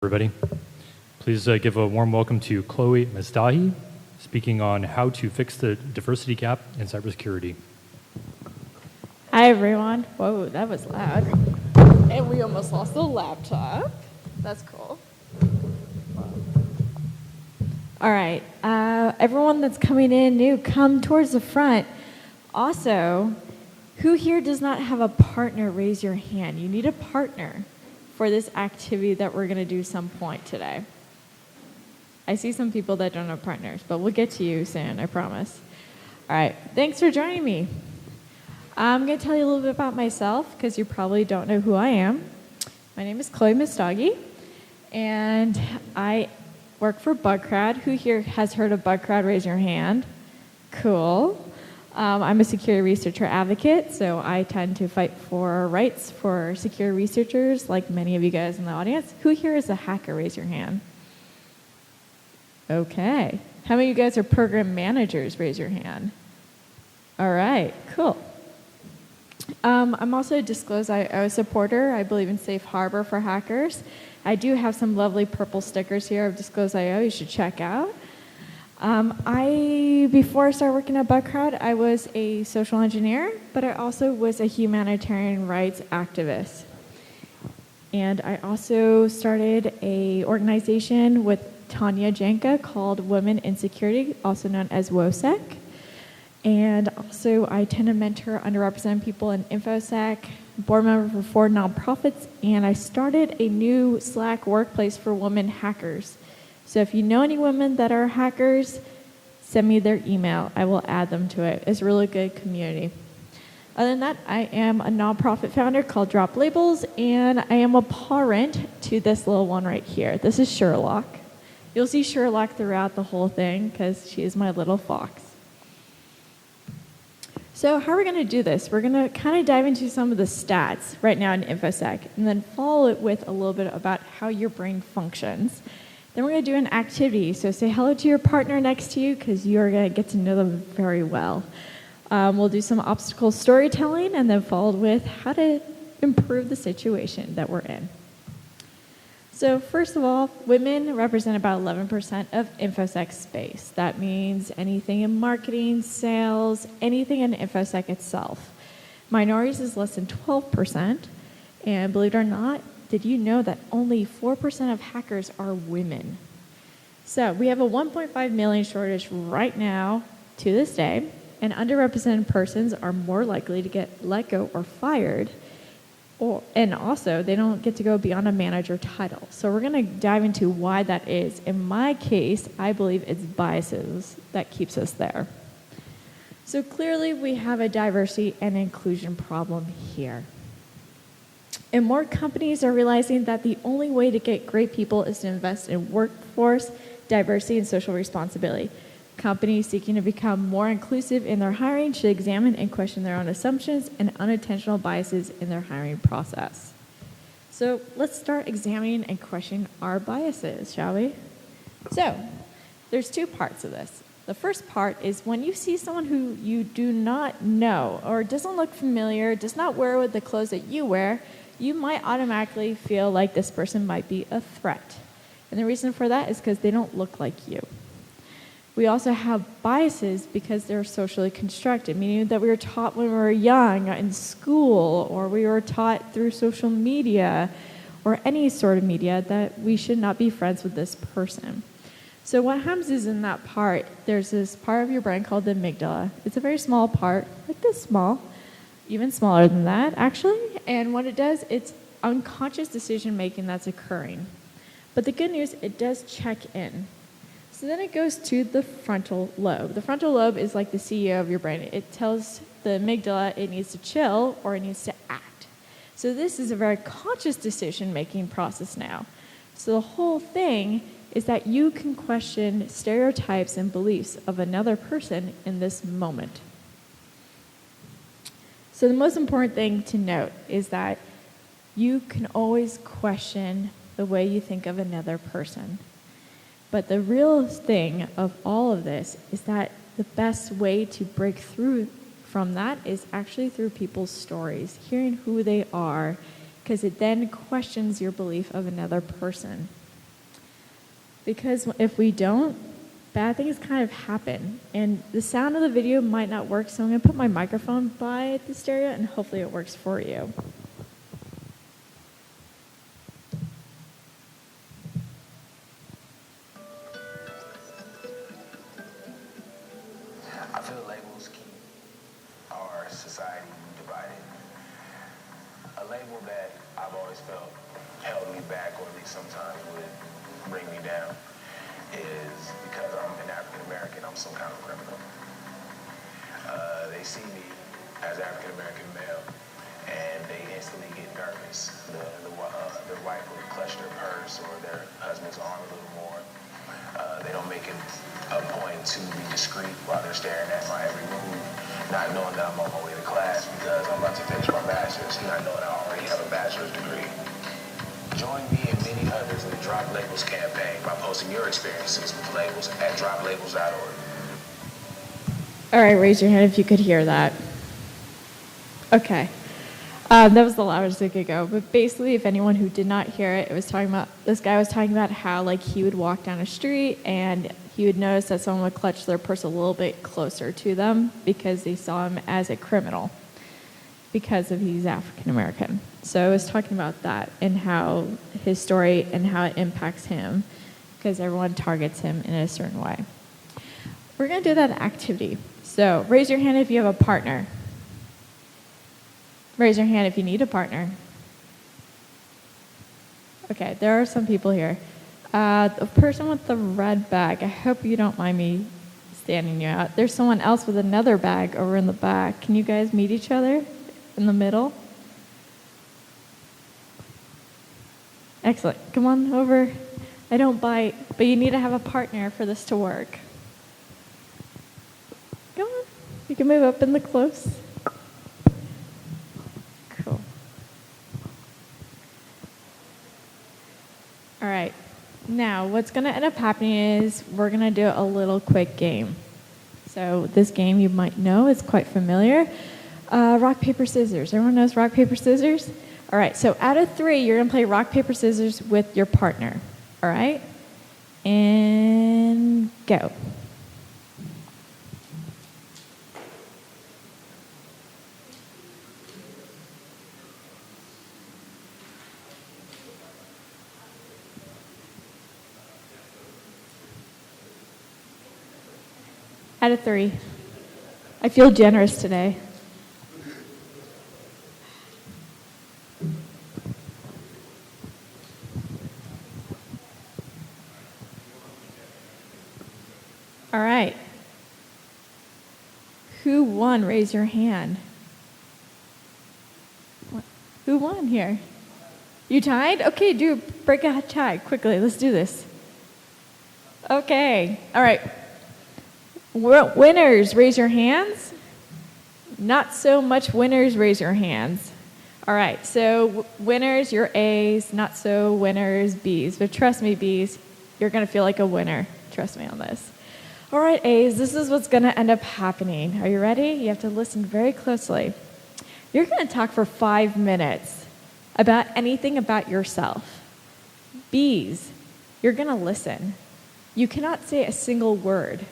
Everybody, please give a warm welcome to Chloe Messdaghi, speaking on how to fix the diversity gap in cybersecurity. Hi, everyone. Whoa, that was loud. And we almost lost the laptop. That's cool. All right. Everyone that's coming in new, come towards the front. Also, who here does not have a partner? Raise your hand. You need a partner for this activity that we're going to do some point today. I see some people that don't have partners, but we'll get to you soon, I promise. All right. Thanks for joining me. I'm going to tell you a little bit about myself because you probably don't know who I am. My name is Chloe Messdaghi, and I work for BugCrowd. Who here has heard of BugCrowd? Raise your hand. Cool. I'm a security researcher advocate, so I tend to fight for rights for security researchers, like many of you guys in the audience. Who here is a hacker? Raise your hand. Okay. How many of you guys are program managers? Raise your hand. All right, cool. I'm also a Disclose IO supporter. I believe in safe harbor for hackers. I do have some lovely purple stickers here of Disclose IO you should check out. Before I started working at BugCrowd, I was a social engineer, but I also was a humanitarian rights activist. And I also started an organization with Tanya Janka called Women in Security, also known as WOSEC. And also I tend to mentor underrepresented people in InfoSec, board member for 4 nonprofits, and I started a new Slack workplace for women hackers. So if you know any women that are hackers, send me their email. I will add them to it. It's a really good community. Other than that, I am a nonprofit founder called Drop Labels, and I am a parent to this little one right here. This is Sherlock. You'll see Sherlock throughout the whole thing because she is my little fox. So how are we going to do this? We're going to kind of dive into some of the stats right now in InfoSec, and then follow it with a little bit about how your brain functions. Then we're going to do an activity. So say hello to your partner next to you because you're going to get to know them very well. We'll do some obstacle storytelling and then followed with how to improve the situation that we're in. So first of all, women represent about 11% of InfoSec space. That means anything in marketing, sales, anything in InfoSec itself. Minorities is less than 12%. And believe it or not, did you know that only 4% of hackers are women? So we have a 1.5 million shortage right now to this day, and underrepresented persons are more likely to get let go or fired, and also they don't get to go beyond a manager title. So we're going to dive into why that is. In my case, I believe it's biases that keeps us there. So clearly we have a diversity and inclusion problem here. And more companies are realizing that the only way to get great people is to invest in workforce, diversity, and social responsibility. Companies seeking to become more inclusive in their hiring should examine and question their own assumptions and unintentional biases in their hiring process. So let's start examining and questioning our biases, shall we? So there's 2 parts of this. The first part is when you see someone who you do not know or doesn't look familiar, does not wear the clothes that you wear, you might automatically feel like this person might be a threat. And the reason for that is because they don't look like you. We also have biases because they're socially constructed, meaning that we were taught when we were young in school, or we were taught through social media or any sort of media that we should not be friends with this person. So what happens is in that part, there's this part of your brain called the amygdala. It's a very small part, like this small, even smaller than that, actually. And what it does, it's unconscious decision-making that's occurring. But the good news, it does check in. So then it goes to the frontal lobe. The frontal lobe is like the CEO of your brain. It tells the amygdala it needs to chill or it needs to act. So this is a very conscious decision-making process now. So the whole thing is that you can question stereotypes and beliefs of another person in this moment. So the most important thing to note is that you can always question the way you think of another person. But the real thing of all of this is that the best way to break through from that is actually through people's stories, hearing who they are, because it then questions your belief of another person. Because if we don't, bad things kind of happen. And the sound of the video might not work, so I'm going to put my microphone by the stereo, and hopefully it works for you. I feel labels keep our society divided. A label that I've always felt held me back, or at least sometimes would bring me down, is because I'm an African American, I'm some kind of criminal. They see me as African American male, and they instantly get nervous. Their wife will clutch their purse or their husband's arm a little more. They don't make it a point to be discreet while they're staring at my every move, not knowing that I'm on my way to class because I'm about to finish my master's, not knowing I already have a bachelor's degree. Join me and many others in the Drop Labels campaign by posting your experiences with labels at droplabels.org. All right, raise your hand if you could hear that. Okay. That was the loudest it could go. But basically, if anyone who did not hear it, this guy was talking about how he would walk down a street and he would notice that someone would clutch their purse a little bit closer to them because they saw him as a criminal because of he's African American. So I was talking about that and how his story and how it impacts him because everyone targets him in a certain way. We're going to do that activity. So raise your hand if you have a partner. Raise your hand if you need a partner. Okay, there are some people here. The person with the red bag, I hope you don't mind me standing you out. There's someone else with another bag over in the back. Can you guys meet each other in the middle? Excellent. Come on over. I don't bite, but you need to have a partner for this to work. Come on. You can move up in the close. Cool. All right. Now, what's going to end up happening is we're going to do a little quick game. So this game you might know is quite familiar. Rock, paper, scissors. Everyone knows rock, paper, scissors? All right. So out of 3, you're going to play rock, paper, scissors with your partner. All right? And go. Out of 3. I feel generous today. All right. Who won? Raise your hand. Who won here? You tied? Okay, break a tie quickly. Let's do this. Okay. All right. Winners, raise your hands. Not so much winners, raise your hands. All right, so winners, you're A's, not so winners, B's. But trust me, B's, you're going to feel like a winner. Trust me on this. All right, A's, this is what's going to end up happening. Are you ready? You have to listen very closely. You're going to talk for 5 minutes about anything about yourself. B's, you're going to listen. You cannot say a single word.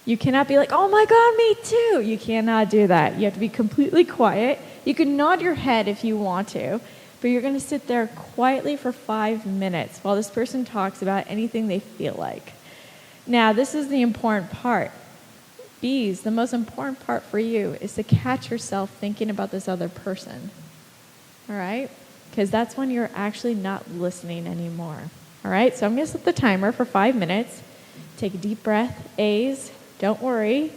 You cannot be like, oh my God, me too. You cannot do that. You have to be completely quiet. You can nod your head if you want to, but you're going to sit there quietly for 5 minutes while this person talks about anything they feel like. Now, this is the important part. B's, the most important part for you is to catch yourself thinking about this other person. All right? Because that's when you're actually not listening anymore. All right? So I'm going to set the timer for 5 minutes. Take a deep breath. A's, don't worry.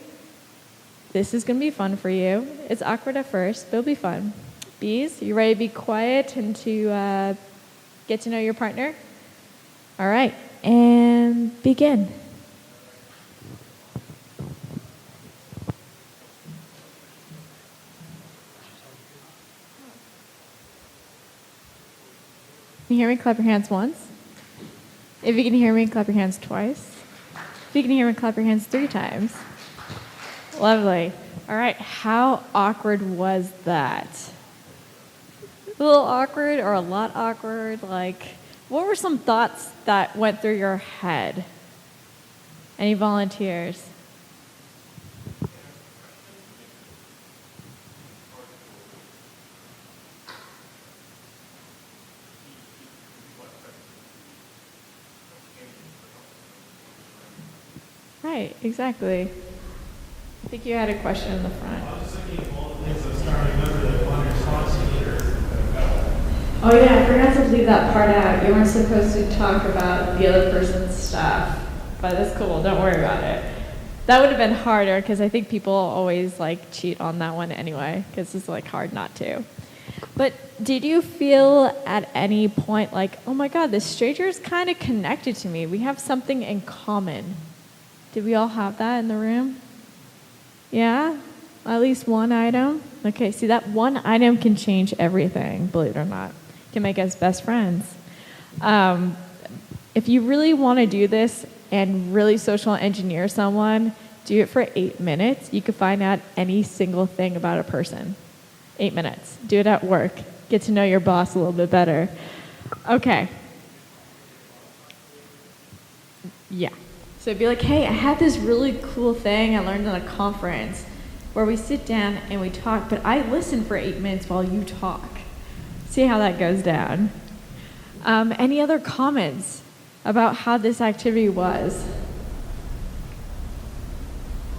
This is going to be fun for you. It's awkward at first, but it'll be fun. B's, you ready to be quiet and to get to know your partner? All right, and begin. Can you hear me? Clap your hands once. If you can hear me, clap your hands twice. If you can hear me, clap your hands 3 times. Lovely. All right, how awkward was that? A little awkward or a lot awkward? Like, What were some thoughts that went through your head? Any volunteers? Right, exactly. I think you had a question in the front. I was just thinking of all the things I was trying to remember on your song signature. Oh yeah, I forgot to leave that part out. You weren't supposed to talk about the other person's stuff, but that's cool. Don't worry about it. That would have been harder because I think people always like cheat on that one anyway because it's like hard not to. But did you feel at any point like, oh my God, this stranger is kind of connected to me. We have something in common. Did we all have that in the room? Yeah? At least one item? Okay, see, that one item can change everything, believe it or not. It can make us best friends. If you really want to do this and really social engineer someone, do it for 8 minutes. You can find out any single thing about a person. 8 minutes. Do it at work. Get to know your boss a little bit better. Okay. Yeah. So it'd be like, hey, I had this really cool thing I learned at a conference where we sit down and we talk, but I listen for 8 minutes while you talk. See how that goes down. Any other comments about how this activity was?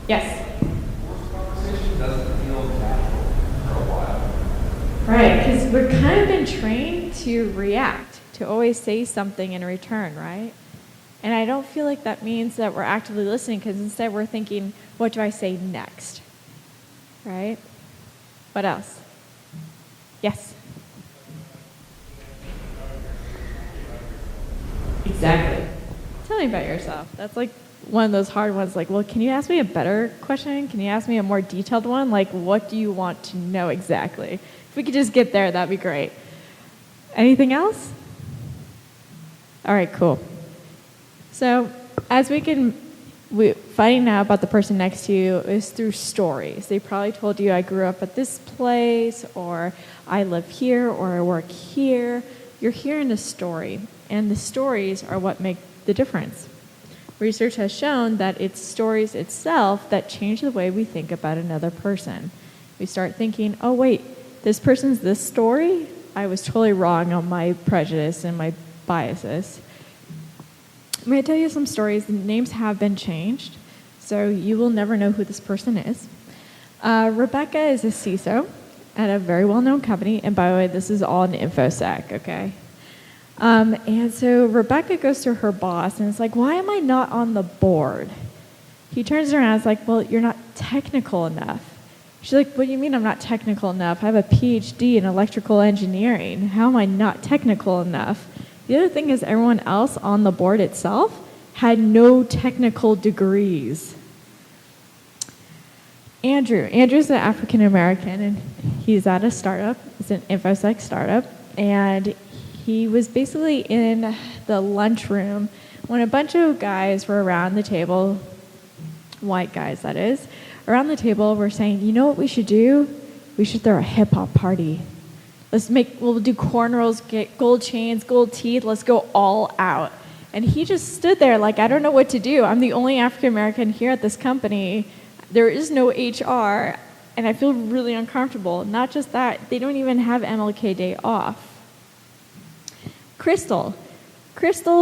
Yes? Forced conversation doesn't feel natural for a while. Right, because we've kind of been trained to react, to always say something in return, right? And I don't feel like that means that we're actively listening, because instead we're thinking, what do I say next? Right? What else? Yes? Exactly. Tell me about yourself. That's like one of those hard ones, like, well, can you ask me a better question? Can you ask me a more detailed one? Like, what do you want to know exactly? If we could just get there, that'd be great. Anything else? All right, cool. So as finding out about the person next to you is through stories. They probably told you, I grew up at this place, or I live here, or I work here. You're hearing a story, and the stories are what make the difference. Research has shown that it's stories itself that change the way we think about another person. We start thinking, oh wait, this person's this story? I was totally wrong on my prejudice and my biases. I'm going to tell you some stories. The names have been changed, so you will never know who this person is. Rebecca is a CISO at a very well-known company, and by the way, this is all in InfoSec, okay? And so Rebecca goes to her boss, and it's like, why am I not on the board? He turns around and is like, well, you're not technical enough. She's like, what do you mean I'm not technical enough? I have a PhD in electrical engineering. How am I not technical enough? The other thing is everyone else on the board itself had no technical degrees. Andrew's an African American, and he's at a startup. It's an InfoSec startup, and he was basically in the lunchroom when a bunch of guys were around the table, white guys that is, around the table were saying, you know what we should do? We should throw a hip-hop party. We'll do cornrows, get gold chains, gold teeth, let's go all out. And he just stood there like, I don't know what to do. I'm the only African American here at this company. There is no HR, and I feel really uncomfortable. Not just that, they don't even have MLK Day off. Crystal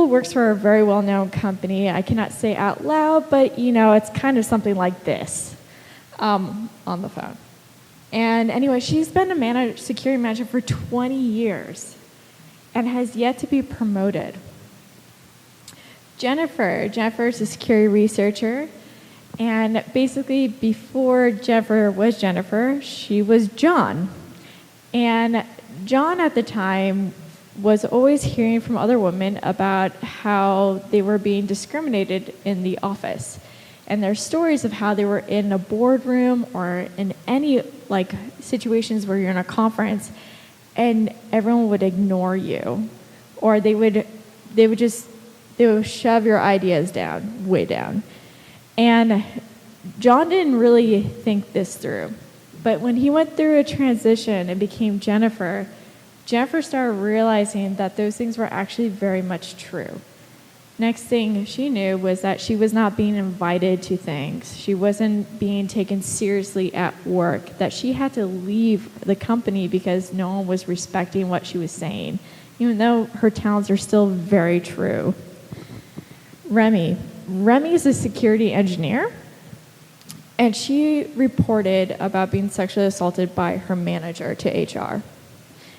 works for a very well-known company. I cannot say out loud, but it's kind of something like this on the phone. And anyway, she's been a security manager for 20 years and has yet to be promoted. Jennifer is a security researcher, and basically before Jennifer was Jennifer, she was John. And John at the time was always hearing from other women about how they were being discriminated in the office. And there's stories of how they were in a boardroom or in any situations where you're in a conference and everyone would ignore you, or they would shove your ideas down, way down. And John didn't really think this through. But when he went through a transition and became Jennifer, Jennifer started realizing that those things were actually very much true. Next thing she knew was that she was not being invited to things. She wasn't being taken seriously at work, that she had to leave the company because no one was respecting what she was saying, even though her talents are still very true. Remy is a security engineer, and she reported about being sexually assaulted by her manager to HR.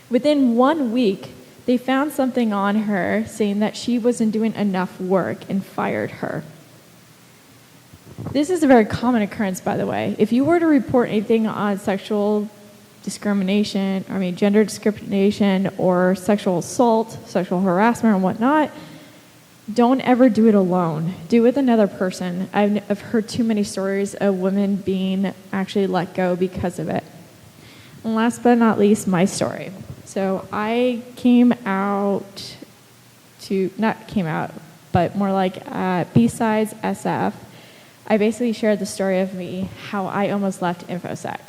Within 1 week, they found something on her saying that she wasn't doing enough work and fired her. This is a very common occurrence, by the way. If you were to report anything on gender discrimination or sexual assault, sexual harassment and whatnot, don't ever do it alone. Do it with another person. I've heard too many stories of women being actually let go because of it. And last but not least, my story. So I but more like B-Sides SF. I basically shared the story of me, how I almost left InfoSec.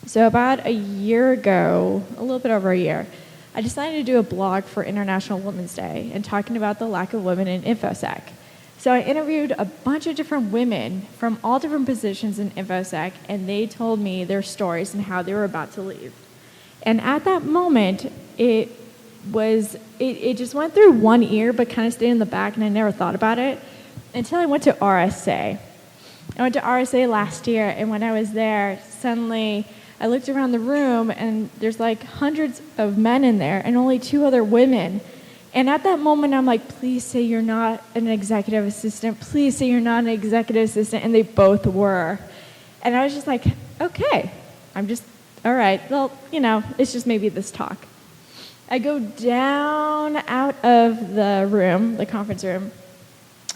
So about a year ago, a little bit over a year, I decided to do a blog for International Women's Day and talking about the lack of women in InfoSec. So I interviewed a bunch of different women from all different positions in InfoSec, and they told me their stories and how they were about to leave. And at that moment, it just went through one ear, but kind of stayed in the back, and I never thought about it until I went to RSA. I went to RSA last year, and when I was there, suddenly I looked around the room, and there's like hundreds of men in there, and only 2 other women. And at that moment, I'm like, please say you're not an executive assistant. Please say you're not an executive assistant. And they both were. And I was just like, okay, all right, well, it's just maybe this talk. I go down out of the room, the conference room,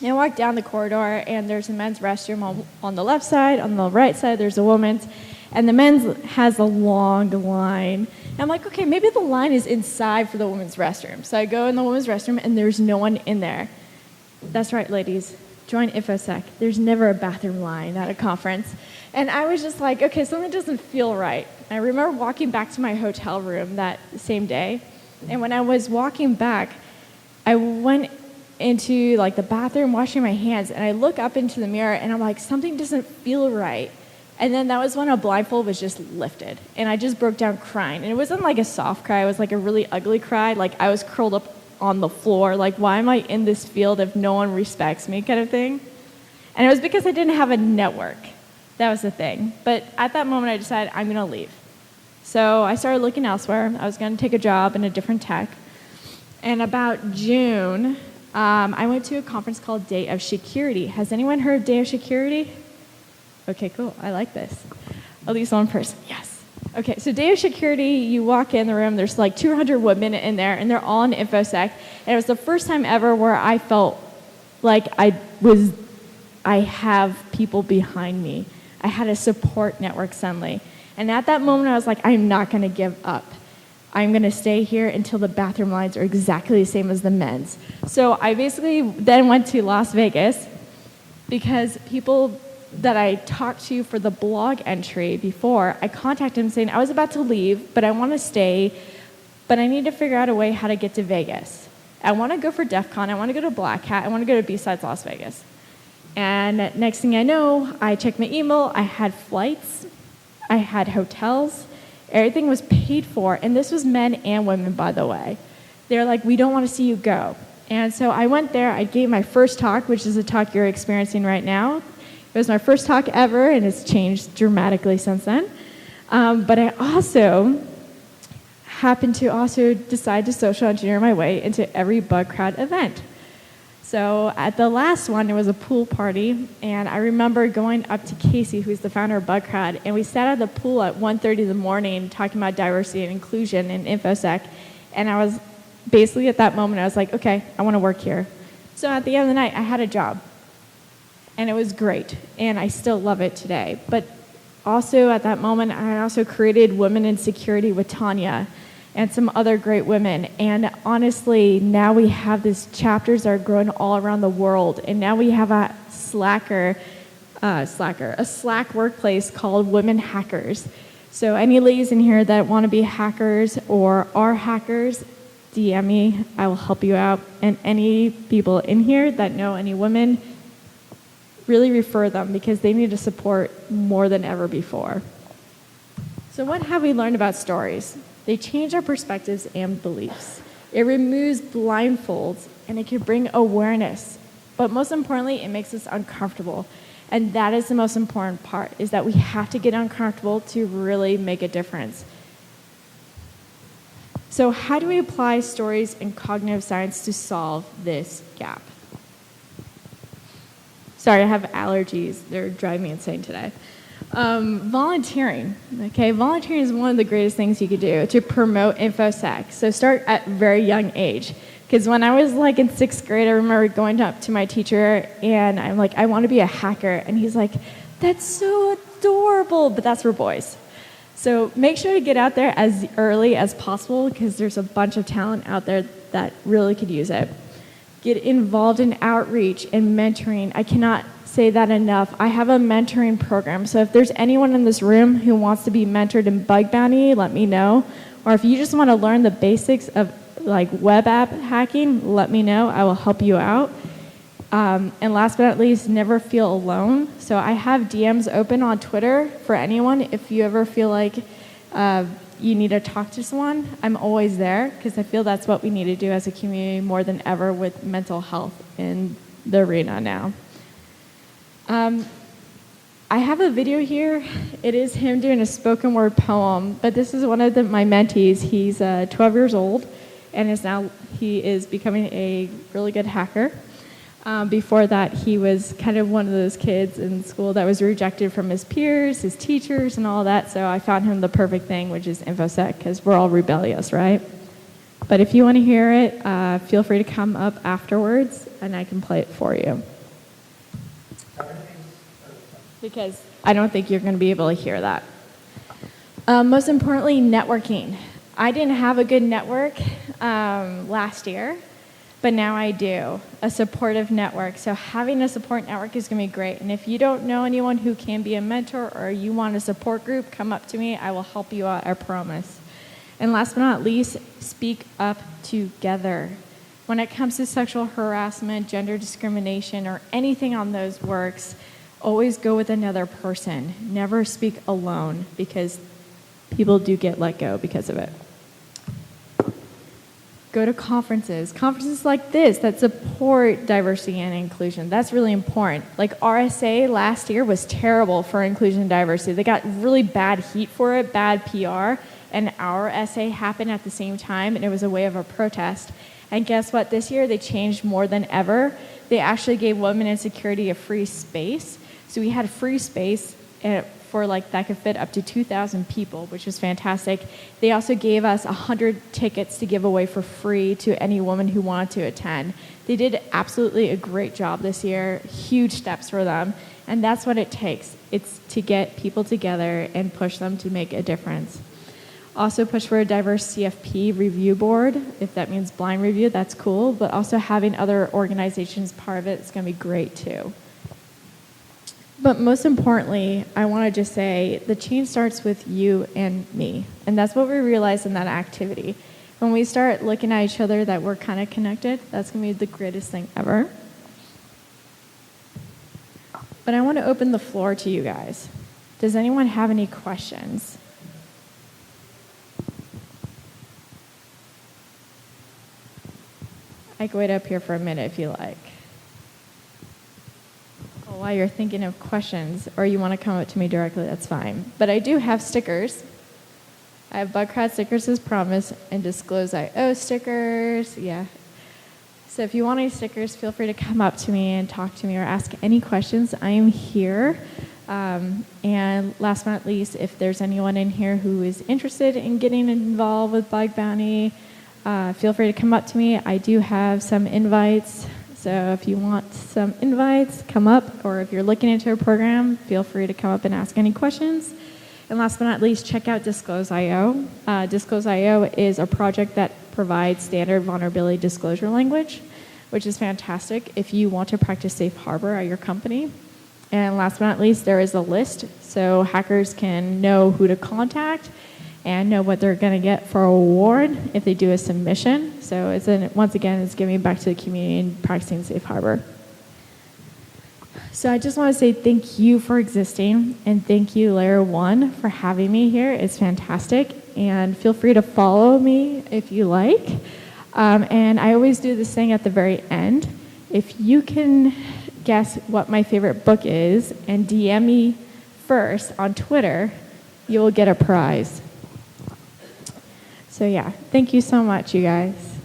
and I walk down the corridor, and there's a men's restroom on the left side. On the right side, there's a woman's. And the men's has a long line. And I'm like, okay, maybe the line is inside for the women's restroom. So I go in the women's restroom, and there's no one in there. That's right, ladies. Join InfoSec. There's never a bathroom line at a conference. And I was just like, okay, something doesn't feel right. I remember walking back to my hotel room that same day. And when I was walking back, I went into the bathroom, washing my hands, and I look up into the mirror, and I'm like, something doesn't feel right. And then that was when a blindfold was just lifted. And I just broke down crying. And it wasn't like a soft cry. It was like a really ugly cry. Like I was curled up on the floor. Like, why am I in this field if no one respects me kind of thing? And it was because I didn't have a network. That was the thing. But at that moment, I decided I'm going to leave. So I started looking elsewhere. I was going to take a job in a different tech. And about June, I went to a conference called Day of Security. Has anyone heard of Day of Security? Okay, cool. I like this. At least one person. Yes. Okay, so Day of Security, you walk in the room, there's like 200 women in there, and they're all in InfoSec. And it was the first time ever where I felt like I have people behind me. I had a support network suddenly. And at that moment, I was like, I'm not going to give up. I'm going to stay here until the bathroom lines are exactly the same as the men's. So I basically then went to Las Vegas because people that I talked to for the blog entry before, I contacted him saying, I was about to leave, but I want to stay, but I need to figure out a way how to get to Vegas. I want to go for DEF CON, I want to go to Black Hat, I want to go to B-Sides Las Vegas. And next thing I know, I checked my email, I had flights, I had hotels, everything was paid for, and this was men and women, by the way. They're like, we don't want to see you go. And so I went there, I gave my first talk, which is a talk you're experiencing right now. It was my first talk ever, and it's changed dramatically since then. But I also happened to decide to social engineer my way into every Bug Crowd event. So at the last one, it was a pool party, and I remember going up to Casey, who's the founder of Bug Crowd, and we sat at the pool at 1:30 in the morning talking about diversity and inclusion in InfoSec, and I was basically at that moment, I was like, okay, I want to work here. So at the end of the night, I had a job. And it was great, and I still love it today. But also at that moment, I also created Women in Security with Tanya and some other great women. And honestly, now we have these chapters that are growing all around the world. And now we have a Slack workplace called Women Hackers. So any ladies in here that want to be hackers or are hackers, DM me. I will help you out. And any people in here that know any women, really refer them because they need to support more than ever before. So what have we learned about stories? They change our perspectives and beliefs. It removes blindfolds, and it can bring awareness. But most importantly, it makes us uncomfortable. And that is the most important part, is that we have to get uncomfortable to really make a difference. So how do we apply stories and cognitive science to solve this gap? Sorry, I have allergies. They're driving me insane today. Volunteering. Okay, volunteering is one of the greatest things you could do to promote InfoSec. So start at a very young age. Because when I was like in 6th grade, I remember going up to my teacher and I'm like, I want to be a hacker. And he's like, that's so adorable, but that's for boys. So make sure to get out there as early as possible because there's a bunch of talent out there that really could use it. Get involved in outreach and mentoring. I cannot say that enough. I have a mentoring program. So if there's anyone in this room who wants to be mentored in bug bounty, let me know. Or if you just want to learn the basics of like web app hacking, let me know. I will help you out. And last but not least, never feel alone. So I have DMs open on Twitter for anyone. If you ever feel like you need to talk to someone, I'm always there because I feel that's what we need to do as a community more than ever with mental health in the arena now. I have a video here. It is him doing a spoken word poem, but this is one of my mentees. He's 12 years old, and he is becoming a really good hacker. Before that, he was kind of one of those kids in school that was rejected from his peers, his teachers, and all that, so I found him the perfect thing, which is InfoSec, because we're all rebellious, right? But if you want to hear it, feel free to come up afterwards, and I can play it for you. Because I don't think you're going to be able to hear that. Most importantly, networking. I didn't have a good network last year, but now I do, a supportive network. So having a support network is going to be great. And if you don't know anyone who can be a mentor or you want a support group, come up to me. I will help you out, I promise. And last but not least, speak up together. When it comes to sexual harassment, gender discrimination, or anything on those works, always go with another person. Never speak alone because people do get let go because of it. Go to conferences like this that support diversity and inclusion. That's really important. Like RSA last year was terrible for inclusion and diversity. They got really bad heat for it, bad PR, and our SA happened at the same time, and it was a way of a protest. And guess what? This year they changed more than ever. They actually gave women in security a free space. So we had free space for that could fit up to 2,000 people, which was fantastic. They also gave us 100 tickets to give away for free to any woman who wanted to attend. They did absolutely a great job this year, huge steps for them, and that's what it takes. It's to get people together and push them to make a difference. Also push for a diverse CFP review board. If that means blind review, that's cool, but also having other organizations part of it is going to be great too. But most importantly, I want to just say the change starts with you and me. And that's what we realized in that activity. When we start looking at each other that we're kind of connected, that's going to be the greatest thing ever. But I want to open the floor to you guys. Does anyone have any questions? I can wait up here for a minute if you like. While you're thinking of questions, or you want to come up to me directly, that's fine. But I do have stickers. I have Bugcrowd stickers as promised, and Disclose.io stickers, yeah. So if you want any stickers, feel free to come up to me and talk to me or ask any questions. I am here. And last but not least, if there's anyone in here who is interested in getting involved with Bug Bounty, feel free to come up to me. I do have some invites. So if you want some invites, come up. Or if you're looking into a program, feel free to come up and ask any questions. And last but not least, check out Disclose.io. Disclose.io is a project that provides standard vulnerability disclosure language, which is fantastic if you want to practice safe harbor at your company. And last but not least, there is a list, so hackers can know who to contact and know what they're going to get for a reward if they do a submission. So once again, it's giving back to the community and practicing safe harbor. So I just want to say thank you for existing, and thank you, LayerOne, for having me here. It's fantastic, and feel free to follow me if you like. And I always do this thing at the very end. If you can guess what my favorite book is and DM me first on Twitter, you will get a prize. So yeah, thank you so much, you guys.